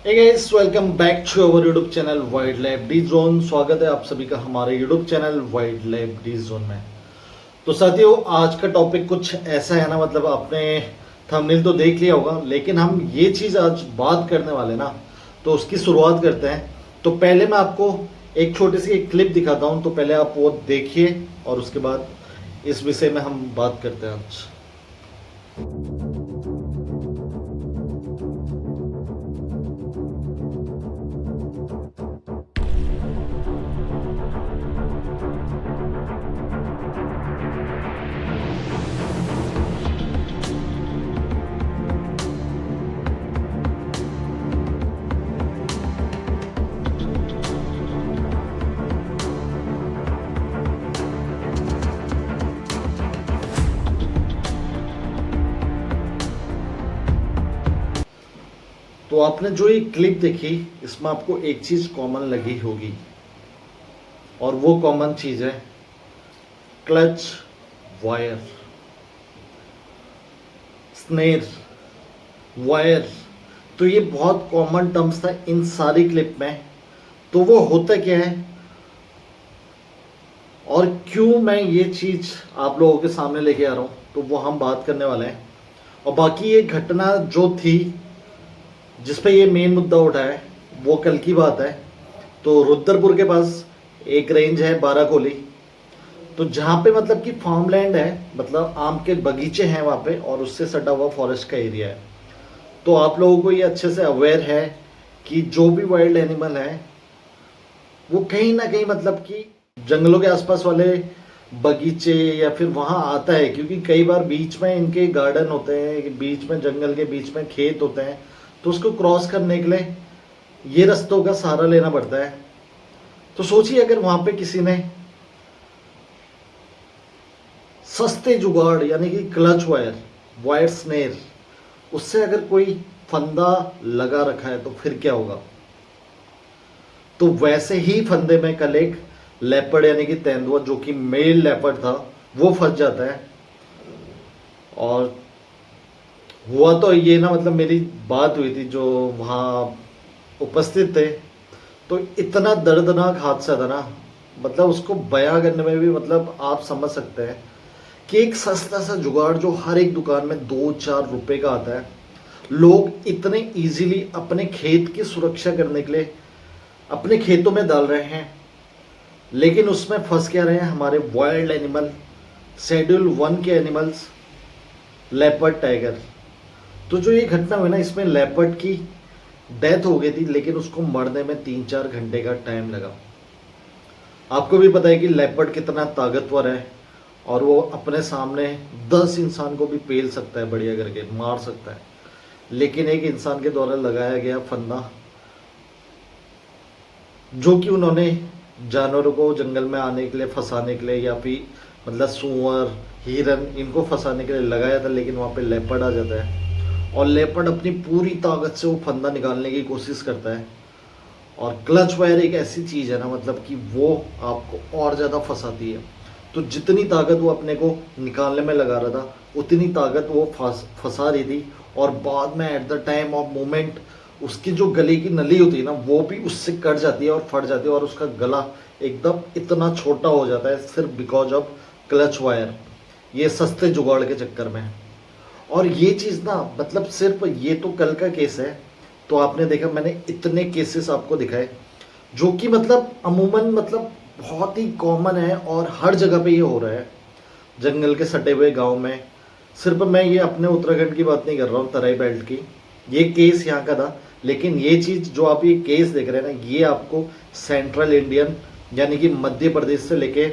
Hey guys, welcome back to our YouTube channel wild life D zone. स्वागत है आप सभी का हमारे YouTube channel wild life D zone में। तो साथियों, आज का टॉपिक कुछ ऐसा है ना, मतलब आपने थंबनेल तो देख लिया होगा, लेकिन हम ये चीज़ आज बात करने वाले ना, तो उसकी शुरुआत करते हैं। तो पहले मैं आपको एक छोटी सी एक क्लिप दिखाता हूँ, तो पहले आप वो देखिए और उसके बाद इस विषय में हम बात करते हैं आज। तो आपने जो ये क्लिप देखी, इसमें आपको एक चीज़ कॉमन लगी होगी, और वो कॉमन चीज़ है क्लच वायर, स्नेर वायर। तो ये बहुत कॉमन टर्म्स था इन सारी क्लिप में। तो वो होता क्या है और क्यों मैं ये चीज़ आप लोगों के सामने लेके आ रहा हूँ, तो वो हम बात करने वाले हैं। और बाकी ये घटना जो थी जिस पे ये मेन मुद्दा उठा है, वो कल की बात है। तो रुद्रपुर के पास एक रेंज है बाराकोली, तो जहाँ पे मतलब कि फार्म लैंड है, मतलब आम के बगीचे हैं वहाँ पे, और उससे सटा हुआ फॉरेस्ट का एरिया है। तो आप लोगों को ये अच्छे से अवेयर है कि जो भी वाइल्ड एनिमल है वो कहीं ना कहीं मतलब कि जंगलों के आसपास वाले बगीचे या फिर वहाँ आता है, क्योंकि कई बार बीच में इनके गार्डन होते हैं, बीच में जंगल के बीच में खेत होते हैं, तो उसको क्रॉस करने के लिए ये रास्तों का सहारा लेना पड़ता है। तो सोचिए अगर वहाँ पे किसी ने सस्ते जुगाड़ यानी कि क्लच वायर, वायर स्नेर, उससे अगर कोई फंदा लगा रखा है तो फिर क्या होगा। तो वैसे ही फंदे में कल एक लेपर्ड यानी कि तेंदुआ, जो कि मेल लेपर्ड था, वो फंस जाता है। और हुआ तो ये ना, मतलब मेरी बात हुई थी जो वहाँ उपस्थित थे, तो इतना दर्दनाक हादसा था ना, मतलब उसको बयां करने में भी मतलब आप समझ सकते हैं कि एक सस्ता सा जुगाड़ जो हर एक दुकान में 2-4 रुपए का आता है, लोग इतने इजीली अपने खेत की सुरक्षा करने के लिए अपने खेतों में डाल रहे हैं, लेकिन उसमें फंस क्या रहे हैं हमारे वाइल्ड एनिमल, शेड्यूल 1 के एनिमल्स, लेपर्ड, टाइगर। तो जो ये घटना हुई ना, इसमें लेपर्ड की डेथ हो गई थी, लेकिन उसको मरने में 3-4 घंटे का टाइम लगा। आपको भी पता है कि लेपर्ड कितना ताकतवर है, और वो अपने सामने 10 इंसान को भी पेल सकता है, बढ़िया करके मार सकता है। लेकिन एक इंसान के द्वारा लगाया गया फंदा, जो कि उन्होंने जानवरों को जंगल में आने के लिए फंसाने के लिए, या फिर मतलब सूअर, हिरन, इनको फंसाने के लिए लगाया था, लेकिन वहाँ पे लेपर्ड आ जाता है, और लेपर्ड अपनी पूरी ताकत से वो फंदा निकालने की कोशिश करता है। और क्लच वायर एक ऐसी चीज़ है ना, मतलब कि वो आपको और ज़्यादा फंसाती है। तो जितनी ताकत वो अपने को निकालने में लगा रहा था, उतनी ताकत वो फंसा रही थी, और बाद में at the time of moment उसकी जो गले की नली होती है ना, वो भी उससे कट जाती है और फट जाती है, और उसका गला एकदम इतना छोटा हो जाता है, सिर्फ बिकॉज ऑफ क्लच वायर, ये सस्ते जुगाड़ के चक्कर में। और ये चीज़ ना, मतलब सिर्फ ये तो कल का केस है। तो आपने देखा, मैंने इतने केसेस आपको दिखाए जो कि मतलब अमूमन मतलब बहुत ही कॉमन है, और हर जगह पे ये हो रहा है, जंगल के सटे हुए गांव में। सिर्फ मैं ये अपने उत्तराखंड की बात नहीं कर रहा हूँ, तराई बेल्ट की, ये केस यहाँ का था। लेकिन ये चीज़ जो आप ये केस देख रहे हैं ना, ये आपको सेंट्रल इंडियन यानी कि मध्य प्रदेश से लेके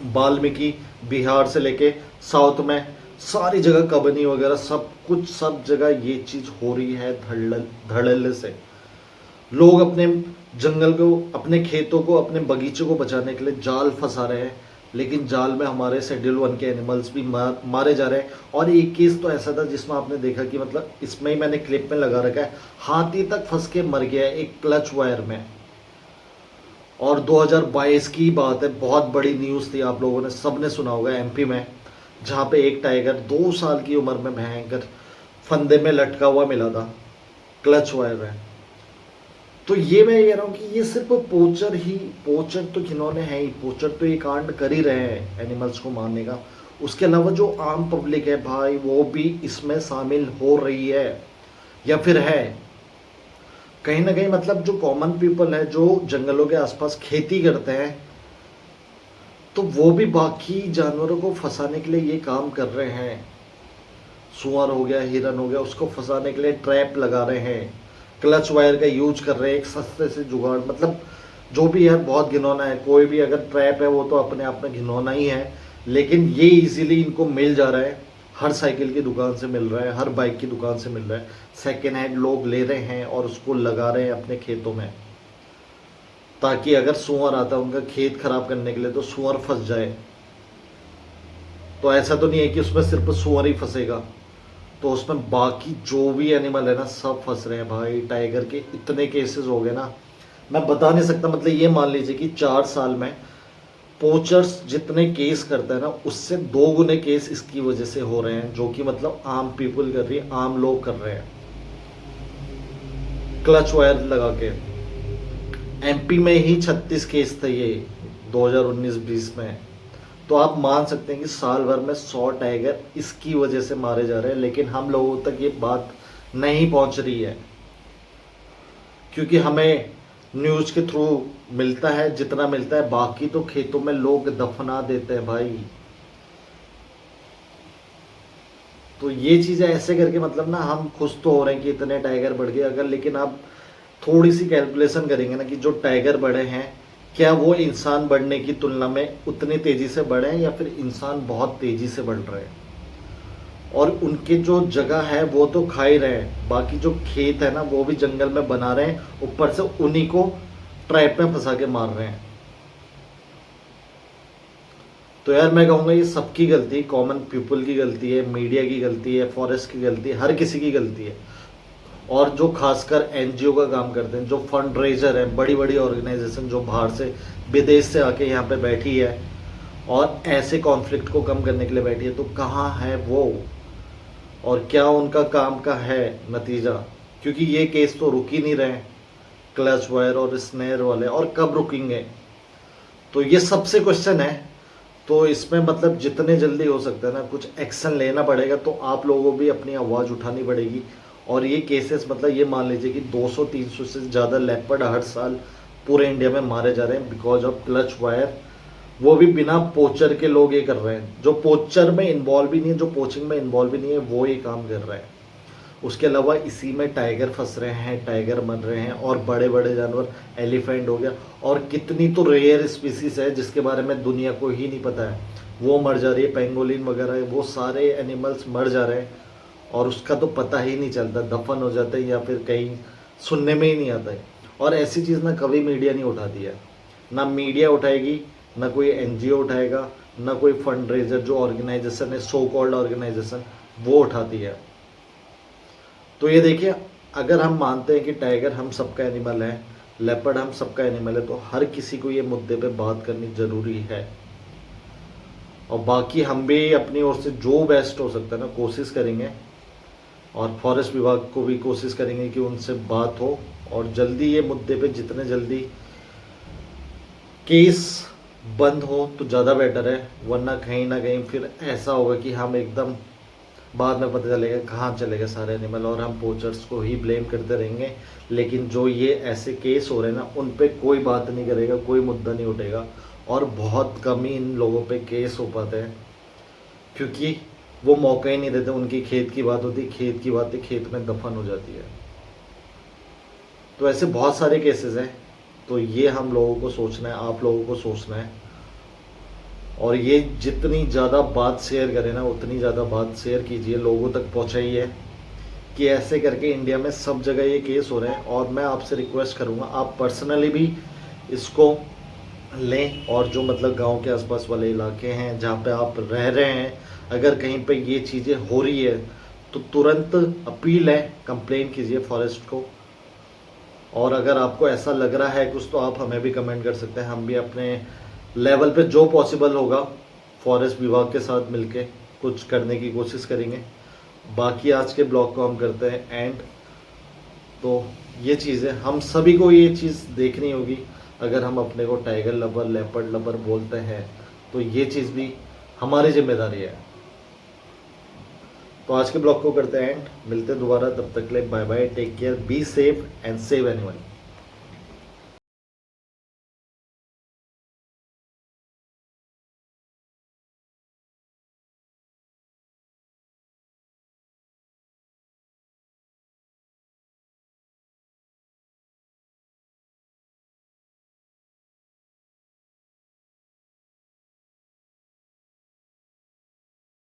वाल्मीकि, बिहार से लेके साउथ में सारी जगह, कबनी वगैरह सब कुछ, सब जगह ये चीज़ हो रही है धड़ल्ले से। लोग अपने जंगल को, अपने खेतों को, अपने बगीचों को बचाने के लिए जाल फंसा रहे हैं, लेकिन जाल में हमारे शेड्यूल 1 के एनिमल्स भी मारे जा रहे हैं। और एक केस तो ऐसा था जिसमें आपने देखा कि मतलब इसमें ही मैंने क्लिप में लगा रखा है, हाथी तक फंस के मर गया है एक क्लच वायर में। और 2022 की बात है, बहुत बड़ी न्यूज़ थी, आप लोगों ने सबने सुना होगा, एमपी में, जहाँ पे एक टाइगर 2 साल की उम्र में भयंकर फंदे में लटका हुआ मिला था, क्लच वायर में। तो ये मैं कह रहा हूँ कि ये सिर्फ पोचर तो जिन्होंने है ही, पोचर तो ये कांड कर ही रहे हैं एनिमल्स को मारने का। उसके अलावा जो आम पब्लिक है भाई, वो भी इसमें शामिल हो रही है या फिर है कहीं ना कहीं। मतलब जो कॉमन पीपल है, जो जंगलों के आसपास खेती करते हैं, तो वो भी बाकी जानवरों को फंसाने के लिए ये काम कर रहे हैं। सुअर हो गया, हिरन हो गया, उसको फंसाने के लिए ट्रैप लगा रहे हैं, क्लच वायर का यूज कर रहे हैं, एक सस्ते से जुगाड़। मतलब जो भी है बहुत घिनौना है। कोई भी अगर ट्रैप है वो तो अपने आप में घिनौना ही है, लेकिन ये इजीली इनको मिल जा रहा है। हर साइकिल की दुकान से मिल रहा है, हर बाइक की दुकान से मिल रहा है। सेकेंड हैंड लोग ले रहे हैं और उसको लगा रहे हैं अपने खेतों में, ताकि अगर सुअर आता है उनका खेत खराब करने के लिए तो सुअर फंस जाए। तो ऐसा तो नहीं है कि उसमें सिर्फ सुअर ही फंसेगा, तो उसमें बाकी जो भी एनिमल है ना सब फंस रहे हैं भाई। टाइगर के इतने केसेस हो गए ना, मैं बता नहीं सकता। मतलब ये मान लीजिए कि 4 साल में पोचर्स जितने केस करते हैं ना, उससे 2 गुने केस इसकी वजह से हो रहे हैं, जो कि मतलब आम पीपल कर रही है, आम लोग कर रहे हैं क्लच वायर लगा के। एमपी में ही 36 केस थे ये 2019-20 में। तो आप मान सकते हैं कि साल भर में 100 टाइगर इसकी वजह से मारे जा रहे हैं, लेकिन हम लोगों तक ये बात नहीं पहुंच रही है, क्योंकि हमें न्यूज़ के थ्रू मिलता है जितना मिलता है। बाकी तो खेतों में लोग दफना देते हैं भाई। तो ये चीज़ें ऐसे करके मतलब ना हम खुश तो हो रहे हैं कि इतने टाइगर बढ़ गए अगर, लेकिन आप थोड़ी सी कैलकुलेशन करेंगे ना कि जो टाइगर बढ़े हैं, क्या वो इंसान बढ़ने की तुलना में उतनी तेज़ी से बढ़े हैं, या फिर इंसान बहुत तेज़ी से बढ़ रहे हैं। और उनके जो जगह है वो तो खा ही रहे हैं, बाकी जो खेत है ना वो भी जंगल में बना रहे हैं, ऊपर से उन्हीं को ट्रैप में फंसा के मार रहे हैं। तो यार मैं कहूँगा ये सबकी गलती, कॉमन पीपल की गलती है, मीडिया की गलती है, फॉरेस्ट की गलती है, हर किसी की गलती है। और जो खासकर एनजीओ का काम करते हैं, जो फंड रेजर है, बड़ी बड़ी ऑर्गेनाइजेशन जो बाहर से विदेश से आके यहाँ पे बैठी है और ऐसे कॉन्फ्लिक्ट को कम करने के लिए बैठी है, तो कहाँ है वो और क्या उनका काम का है नतीजा? क्योंकि ये केस तो रुक ही नहीं रहे हैं, क्लच वायर और स्नेयर वाले, और कब रुकेंगे? तो ये सबसे क्वेश्चन है। तो इसमें मतलब जितने जल्दी हो सकता है ना कुछ एक्शन लेना पड़ेगा। तो आप लोगों को भी अपनी आवाज़ उठानी पड़ेगी। और ये केसेस मतलब ये मान लीजिए कि 200-300 से ज़्यादा लेपर्ड हर साल पूरे इंडिया में मारे जा रहे हैं बिकॉज ऑफ क्लच वायर। वो भी बिना पोचर के लोग ये कर रहे हैं, जो पोचर में इन्वॉल्व भी नहीं है, जो पोचिंग में इन्वॉल्व भी नहीं है, वो ये काम कर रहे हैं। उसके अलावा इसी में टाइगर फंस रहे हैं, टाइगर मर रहे हैं, और बड़े बड़े जानवर, एलिफेंट हो गया, और कितनी तो रेयर स्पीसीज है जिसके बारे में दुनिया को ही नहीं पता है, वो मर जा रही है। पेंगोलिन वगैरह वो सारे एनिमल्स मर जा रहे हैं और उसका तो पता ही नहीं चलता, दफन हो जाता है या फिर कहीं सुनने में ही नहीं आता है। और ऐसी चीज़ ना कभी मीडिया नहीं उठाती है, ना मीडिया उठाएगी, ना कोई एनजीओ उठाएगा, ना कोई फंड रेजर जो ऑर्गेनाइजेशन है, सो कॉल्ड ऑर्गेनाइजेशन, वो उठाती है। तो ये देखिए, अगर हम मानते हैं कि टाइगर हम सबका एनिमल है, लेपर्ड हम सबका एनिमल है, तो हर किसी को ये मुद्दे पे बात करनी ज़रूरी है। और बाकी हम भी अपनी ओर से जो बेस्ट हो सकता है ना कोशिश करेंगे, और फॉरेस्ट विभाग को भी कोशिश करेंगे कि उनसे बात हो और जल्दी ये मुद्दे पे जितने जल्दी केस बंद हो तो ज़्यादा बेटर है। वरना कहीं ना कहीं फिर ऐसा होगा कि हम एकदम बाद में पता चलेगा कहाँ चले गए सारे एनिमल, और हम पोचर्स को ही ब्लेम करते रहेंगे। लेकिन जो ये ऐसे केस हो रहे हैं ना उन पे कोई बात नहीं करेगा, कोई मुद्दा नहीं उठेगा, और बहुत कम ही इन लोगों पे केस हो पाते हैं, क्योंकि वो मौका ही नहीं देते। उनकी खेत की बात होती, खेत की बातें खेत में दफन हो जाती है। तो ऐसे बहुत सारे केसेस हैं। तो ये हम लोगों को सोचना है, आप लोगों को सोचना है, और ये जितनी ज़्यादा बात शेयर करें ना उतनी ज़्यादा बात शेयर कीजिए, लोगों तक पहुँचाइए कि ऐसे करके इंडिया में सब जगह ये केस हो रहे हैं। और मैं आपसे रिक्वेस्ट करूँगा आप पर्सनली भी इसको लें, और जो मतलब गांव के आसपास वाले इलाके हैं जहाँ पे आप रह रहे हैं, अगर कहीं पे ये चीज़ें हो रही है तो तुरंत अपील है, कंप्लेन कीजिए फॉरेस्ट को। और अगर आपको ऐसा लग रहा है कुछ तो आप हमें भी कमेंट कर सकते हैं, हम भी अपने लेवल पे जो पॉसिबल होगा फॉरेस्ट विभाग के साथ मिलके कुछ करने की कोशिश करेंगे। बाकी आज के ब्लॉग को हम करते हैं एंड। तो ये चीज़ है, हम सभी को ये चीज़ देखनी होगी। अगर हम अपने को टाइगर लवर, लेपर्ड लवर बोलते हैं तो ये चीज़ भी हमारी जिम्मेदारी है। तो आज के ब्लॉग को करते हैं एंड, मिलते हैं दोबारा, तब तक के लिए bye bye, take care, be safe and save animal.